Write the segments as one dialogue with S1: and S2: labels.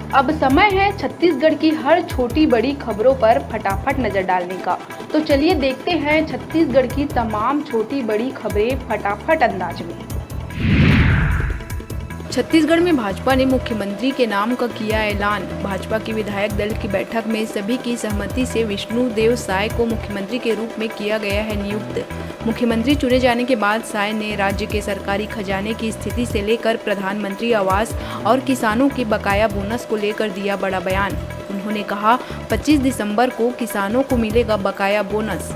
S1: अब समय है छत्तीसगढ़ की हर छोटी बड़ी खबरों पर फटाफट नजर डालने का। तो चलिए देखते हैं छत्तीसगढ़ की तमाम छोटी बड़ी खबरें फटाफट अंदाज में। छत्तीसगढ़ में भाजपा ने मुख्यमंत्री के नाम का किया ऐलान। भाजपा की विधायक दल की बैठक में सभी की सहमति से विष्णुदेव साय को मुख्यमंत्री के रूप में किया गया है नियुक्त। मुख्यमंत्री चुने जाने के बाद साय ने राज्य के सरकारी खजाने की स्थिति से लेकर प्रधानमंत्री आवास और किसानों के बकाया बोनस को लेकर दिया बड़ा बयान। उन्होंने कहा 25 दिसंबर को किसानों को मिलेगा बकाया बोनस।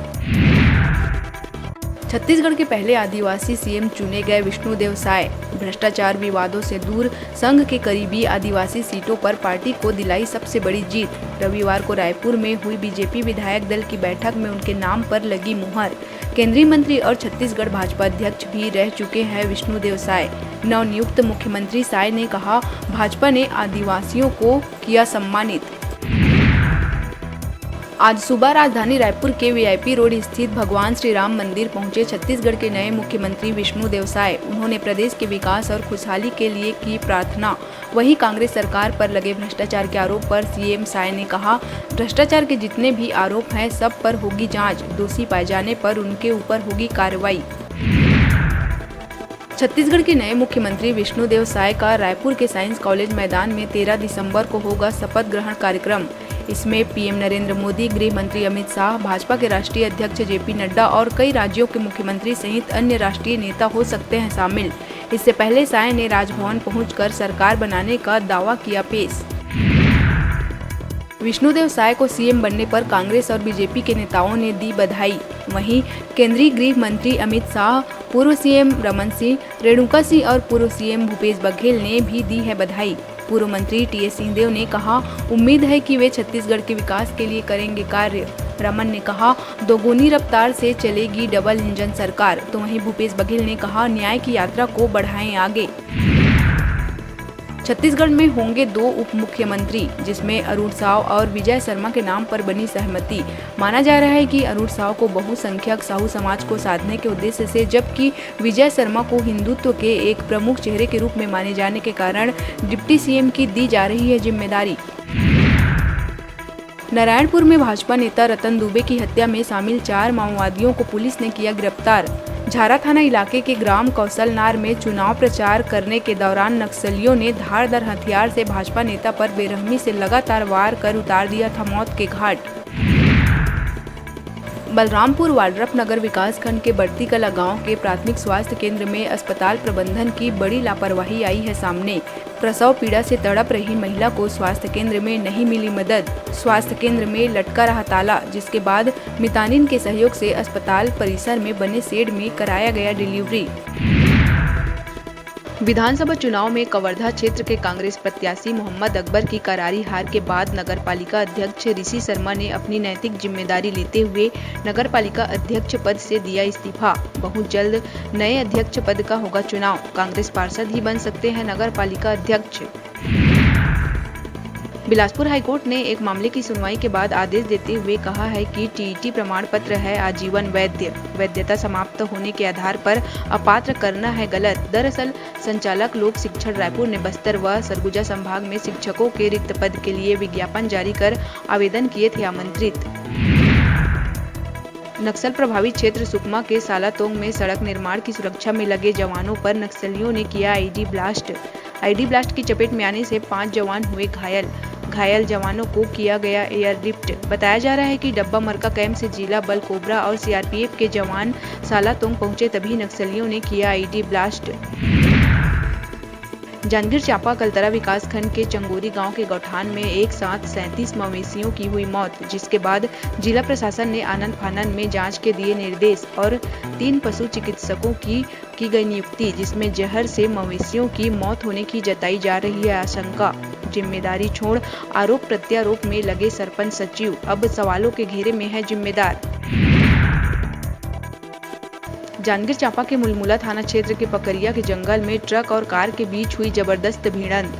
S1: छत्तीसगढ़ के पहले आदिवासी सीएम चुने गए विष्णुदेव साय भ्रष्टाचार विवादों से दूर संघ के करीबी आदिवासी सीटों पर पार्टी को दिलाई सबसे बड़ी जीत। रविवार को रायपुर में हुई बीजेपी विधायक दल की बैठक में उनके नाम पर लगी मुहर। केंद्रीय मंत्री और छत्तीसगढ़ भाजपा अध्यक्ष भी रह चुके हैं विष्णुदेव साय। नवनियुक्त मुख्यमंत्री साय ने कहा, भाजपा ने आदिवासियों को किया सम्मानित। आज सुबह राजधानी रायपुर के वीआईपी रोड स्थित भगवान श्री राम मंदिर पहुंचे छत्तीसगढ़ के नए मुख्यमंत्री विष्णुदेव साय। उन्होंने प्रदेश के विकास और खुशहाली के लिए की प्रार्थना। वहीं कांग्रेस सरकार पर लगे भ्रष्टाचार के आरोप पर सीएम साय ने कहा, भ्रष्टाचार के जितने भी आरोप हैं सब पर होगी जांच, दोषी पाए जाने पर उनके ऊपर होगी कार्रवाई। छत्तीसगढ़ के नए मुख्यमंत्री विष्णुदेव साय का रायपुर के साइंस कॉलेज मैदान में 13 दिसंबर को होगा शपथ ग्रहण कार्यक्रम। इसमें पीएम नरेंद्र मोदी, गृह मंत्री अमित शाह, भाजपा के राष्ट्रीय अध्यक्ष जेपी नड्डा और कई राज्यों के मुख्यमंत्री सहित अन्य राष्ट्रीय नेता हो सकते हैं शामिल। इससे पहले साय ने राजभवन पहुंचकर सरकार बनाने का दावा किया पेश। विष्णुदेव साय को सीएम बनने पर कांग्रेस और बीजेपी के नेताओं ने दी बधाई। वहीं केंद्रीय गृह मंत्री अमित शाह, पूर्व सीएम रमन सिंह, रेणुका सिंह और पूर्व सीएम भूपेश बघेल ने भी दी है बधाई। पूर्व मंत्री टीएस सिंहदेव ने कहा, उम्मीद है कि वे छत्तीसगढ़ के विकास के लिए करेंगे कार्य। रमन ने कहा, दोगुनी रफ्तार से चलेगी डबल इंजन सरकार। तो वहीं भूपेश बघेल ने कहा, न्याय की यात्रा को बढ़ाएं आगे। छत्तीसगढ़ में होंगे 2 उप मुख्यमंत्री, जिसमें अरुण साव और विजय शर्मा के नाम पर बनी सहमति। माना जा रहा है कि अरुण साव को बहुसंख्यक साहू समाज को साधने के उद्देश्य से, जबकि विजय शर्मा को हिंदुत्व के एक प्रमुख चेहरे के रूप में माने जाने के कारण डिप्टी सीएम की दी जा रही है जिम्मेदारी। नारायणपुर में भाजपा नेता रतन दुबे की हत्या में शामिल 4 माओवादियों को पुलिस ने किया गिरफ्तार। झारा थाना इलाके के ग्राम कौशलनार में चुनाव प्रचार करने के दौरान नक्सलियों ने धारदार हथियार से भाजपा नेता पर बेरहमी से लगातार वार कर उतार दिया था मौत के घाट। बलरामपुर वाड्रफ नगर विकासखंड के बढ़ती कला गांव के प्राथमिक स्वास्थ्य केंद्र में अस्पताल प्रबंधन की बड़ी लापरवाही आई है सामने। प्रसव पीड़ा से तड़प रही महिला को स्वास्थ्य केंद्र में नहीं मिली मदद। स्वास्थ्य केंद्र में लटका रहा ताला, जिसके बाद मितानिन के सहयोग से अस्पताल परिसर में बने शेड में कराया गया डिलीवरी। विधानसभा चुनाव में कवर्धा क्षेत्र के कांग्रेस प्रत्याशी मोहम्मद अकबर की करारी हार के बाद नगरपालिका अध्यक्ष ऋषि शर्मा ने अपनी नैतिक जिम्मेदारी लेते हुए नगरपालिका अध्यक्ष पद से दिया इस्तीफा। बहुत जल्द नए अध्यक्ष पद का होगा चुनाव। कांग्रेस पार्षद ही बन सकते हैं नगरपालिका अध्यक्ष। बिलासपुर हाईकोर्ट ने एक मामले की सुनवाई के बाद आदेश देते हुए कहा है कि टीईटी प्रमाण पत्र है आजीवन वैध। वैधता समाप्त होने के आधार पर अपात्र करना है गलत। दरअसल संचालक लोक शिक्षण रायपुर ने बस्तर व सरगुजा संभाग में शिक्षकों के रिक्त पद के लिए विज्ञापन जारी कर आवेदन किए थे आमंत्रित। नक्सल प्रभावित क्षेत्र सुकमा के सालातोंग में सड़क निर्माण की सुरक्षा में लगे जवानों पर नक्सलियों ने किया आईडी ब्लास्ट। आईडी ब्लास्ट की चपेट में आने से 5 जवान हुए घायल। घायल जवानों को किया गया एयरलिफ्ट। बताया जा रहा है कि डब्बा मरका कैंप से जिला बल कोबरा और सीआरपीएफ के जवान सालातोंग पहुंचे, तभी नक्सलियों ने किया आईडी ब्लास्ट। जांजगीर चांपा कलतरा विकासखंड के चंगोरी गांव के गौठान में एक साथ 37 मवेशियों की हुई मौत, जिसके बाद जिला प्रशासन ने आनन फानन में जांच के दिए निर्देश और 3 पशु चिकित्सकों की गई नियुक्ति, जिसमें जहर से मवेशियों की मौत होने की जताई जा रही है आशंका। जिम्मेदारी छोड़ आरोप प्रत्यारोप में लगे सरपंच सचिव, अब सवालों के घेरे में है जिम्मेदार। जांजगीर चांपा के मुलमुला थाना क्षेत्र के पकरिया के जंगल में ट्रक और कार के बीच हुई जबरदस्त भिड़ंत।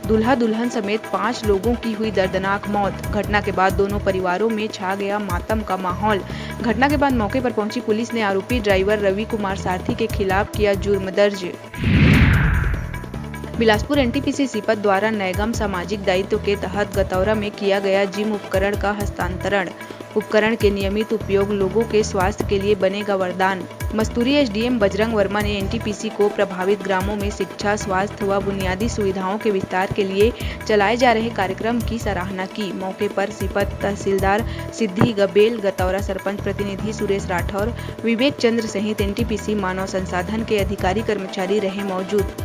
S1: दूल्हा दुल्हन समेत 5 लोगों की हुई दर्दनाक मौत। घटना के बाद दोनों परिवारों में छा गया मातम का माहौल। घटना के बाद मौके पर पहुंची पुलिस ने आरोपी ड्राइवर रवि कुमार सारथी के खिलाफ किया जुर्म दर्ज। बिलासपुर एनटीपीसी सीपत द्वारा नैगम सामाजिक दायित्व के तहत गतौरा में किया गया जिम उपकरण का हस्तांतरण। उपकरण के नियमित उपयोग लोगों के स्वास्थ्य के लिए बनेगा वरदान। मस्तूरी एसडीएम बजरंग वर्मा ने एनटीपीसी को प्रभावित ग्रामों में शिक्षा, स्वास्थ्य व बुनियादी सुविधाओं के विस्तार के लिए चलाए जा रहे कार्यक्रम की सराहना की। मौके पर सीपत तहसीलदार सिद्धि गबेल, गतौरा सरपंच प्रतिनिधि सुरेश राठौर, विवेक चंद्र सहित एनटीपीसी मानव संसाधन के अधिकारी कर्मचारी रहे मौजूद।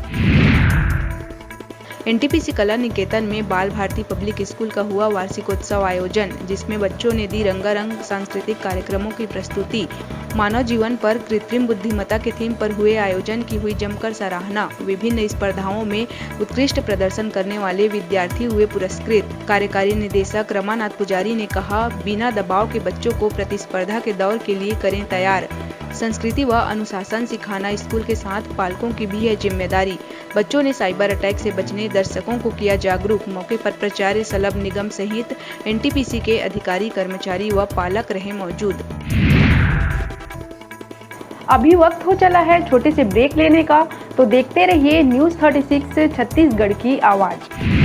S1: एनटीपीसी कला निकेतन में बाल भारती पब्लिक स्कूल का हुआ वार्षिकोत्सव आयोजन, जिसमें बच्चों ने दी रंगारंग सांस्कृतिक कार्यक्रमों की प्रस्तुति। मानव जीवन पर कृत्रिम बुद्धिमत्ता के थीम पर हुए आयोजन की हुई जमकर सराहना। विभिन्न स्पर्धाओं में उत्कृष्ट प्रदर्शन करने वाले विद्यार्थी हुए पुरस्कृत। कार्यकारी निदेशक रमानाथ पुजारी ने कहा, बिना दबाव के बच्चों को प्रतिस्पर्धा के दौर के लिए करें तैयार। संस्कृति व अनुशासन सिखाना स्कूल के साथ पालकों की भी है जिम्मेदारी। बच्चों ने साइबर अटैक से बचने दर्शकों को किया जागरूक। मौके पर प्राचार्य सलभ निगम सहित एनटीपीसी के अधिकारी, कर्मचारी व पालक रहे मौजूद।
S2: अभी वक्त हो चला है छोटे से ब्रेक लेने का, तो देखते रहिए न्यूज़ 36 छत्तीसगढ़ की आवाज़।